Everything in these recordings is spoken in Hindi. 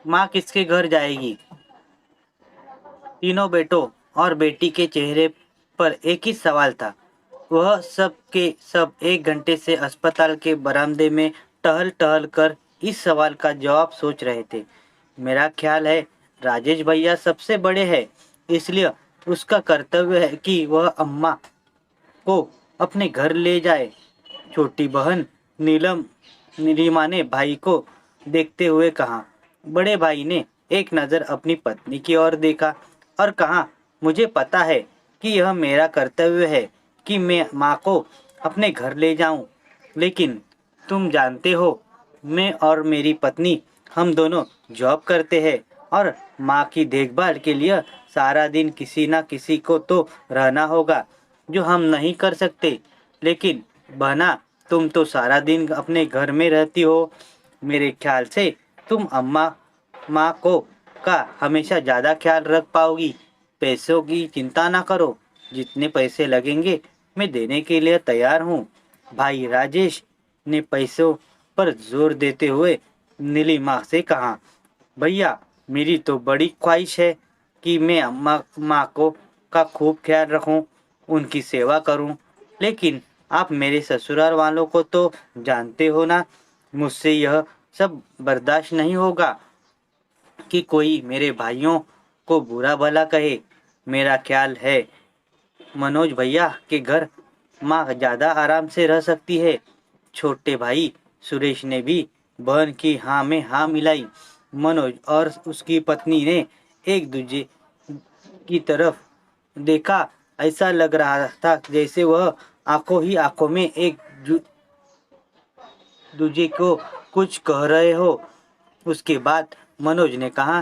माँ किसके घर जाएगी? तीनों बेटों और बेटी के चेहरे पर एक ही सवाल था। वह सब के सब 1 घंटे से अस्पताल के बरामदे में टहल टहल कर इस सवाल का जवाब सोच रहे थे। मेरा ख्याल है राजेश भैया सबसे बड़े हैं, इसलिए उसका कर्तव्य है कि वह अम्मा को अपने घर ले जाए। छोटी बहन नीलम नीलिमा ने भाई को देखते हुए कहा। बड़े भाई ने एक नज़र अपनी पत्नी की ओर देखा और कहा, मुझे पता है कि यह मेरा कर्तव्य है कि मैं माँ को अपने घर ले जाऊं, लेकिन तुम जानते हो मैं और मेरी पत्नी हम दोनों जॉब करते हैं और माँ की देखभाल के लिए सारा दिन किसी ना किसी को तो रहना होगा, जो हम नहीं कर सकते। लेकिन बहना, तुम तो सारा दिन अपने घर में रहती हो। मेरे ख्याल से तुम अम्मा माँ को का हमेशा ज़्यादा ख्याल रख पाओगी। पैसों की चिंता ना करो, जितने पैसे लगेंगे मैं देने के लिए तैयार हूँ। भाई राजेश ने पैसों पर जोर देते हुए नीलिमा से कहा। भैया, मेरी तो बड़ी ख्वाहिश है कि मैं अम्मा माँ को का खूब ख्याल रखूं, उनकी सेवा करूं, लेकिन आप मेरे ससुराल वालों को तो जानते हो ना, मुझसे यह सब बर्दाश्त नहीं होगा कि कोई मेरे भाइयों को बुरा भला कहे। मेरा ख्याल है मनोज भैया के घर माँ ज़्यादा आराम से रह सकती है। छोटे भाई सुरेश ने भी बहन की हाँ में हाँ मिलाई। मनोज और उसकी पत्नी ने एक दूसरे की तरफ देखा। ऐसा लग रहा था जैसे वह आंखों ही आंखों में एक दूसरे को कुछ कह रहे हो। उसके बाद मनोज ने कहा,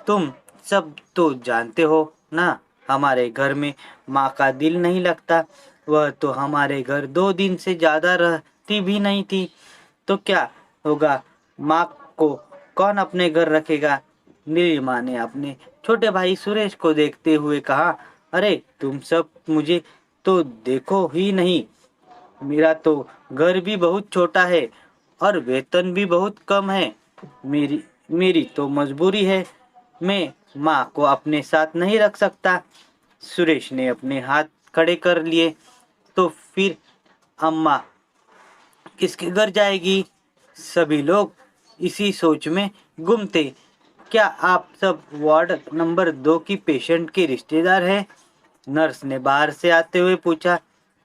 तुम सब तो जानते हो ना, हमारे घर में माँ का दिल नहीं लगता। वह तो हमारे घर 2 दिन से ज़्यादा रहती भी नहीं थी। तो क्या होगा, माँ को कौन अपने घर रखेगा? नीलिमा ने अपने छोटे भाई सुरेश को देखते हुए कहा, अरे तुम सब मुझे तो देखो ही नहीं, मेरा तो घर भी बहुत छोटा है और वेतन भी बहुत कम है। मेरी मेरी तो मजबूरी है, मैं माँ को अपने साथ नहीं रख सकता। सुरेश ने अपने हाथ खड़े कर लिए। तो फिर अम्मा किसके घर जाएगी? सभी लोग इसी सोच में गुम थे। क्या आप सब वार्ड नंबर 2 की पेशेंट के रिश्तेदार हैं? नर्स ने बाहर से आते हुए पूछा।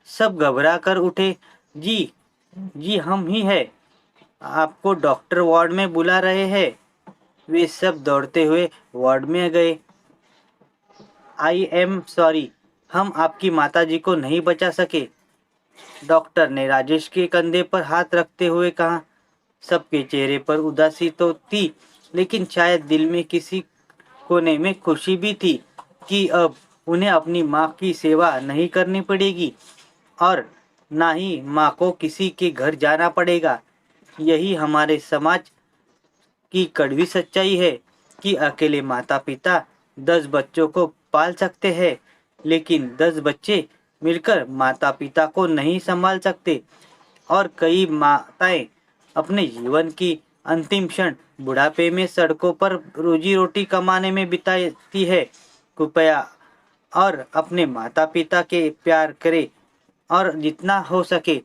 सब घबरा कर उठे। जी जी, हम ही हैं, आपको डॉक्टर वार्ड में बुला रहे हैं। वे सब दौड़ते हुए वार्ड में गए। आई एम सॉरी, हम आपकी माताजी को नहीं बचा सके, डॉक्टर ने राजेश के कंधे पर हाथ रखते हुए कहा। सबके चेहरे पर उदासी तो थी, लेकिन शायद दिल में किसी कोने में खुशी भी थी कि अब उन्हें अपनी माँ की सेवा नहीं करनी पड़ेगी और ना ही माँ को किसी के घर जाना पड़ेगा। यही हमारे समाज की कड़वी सच्चाई है कि अकेले माता पिता 10 बच्चों को पाल सकते हैं, लेकिन 10 बच्चे मिलकर माता पिता को नहीं संभाल सकते। और कई माताएं अपने जीवन की अंतिम क्षण बुढ़ापे में सड़कों पर रोजी रोटी कमाने में बिताती है। कृपया और अपने माता पिता के प्यार करें और जितना हो सके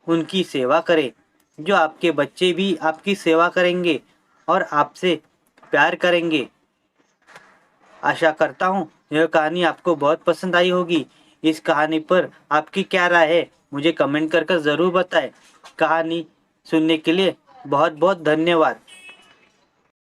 उनकी सेवा करें। जो आपके बच्चे भी आपकी सेवा करेंगे और आपसे प्यार करेंगे। आशा करता हूँ यह कहानी आपको बहुत पसंद आई होगी। इस कहानी पर आपकी क्या राय है, मुझे कमेंट कर ज़रूर बताएं। कहानी सुनने के लिए बहुत बहुत धन्यवाद।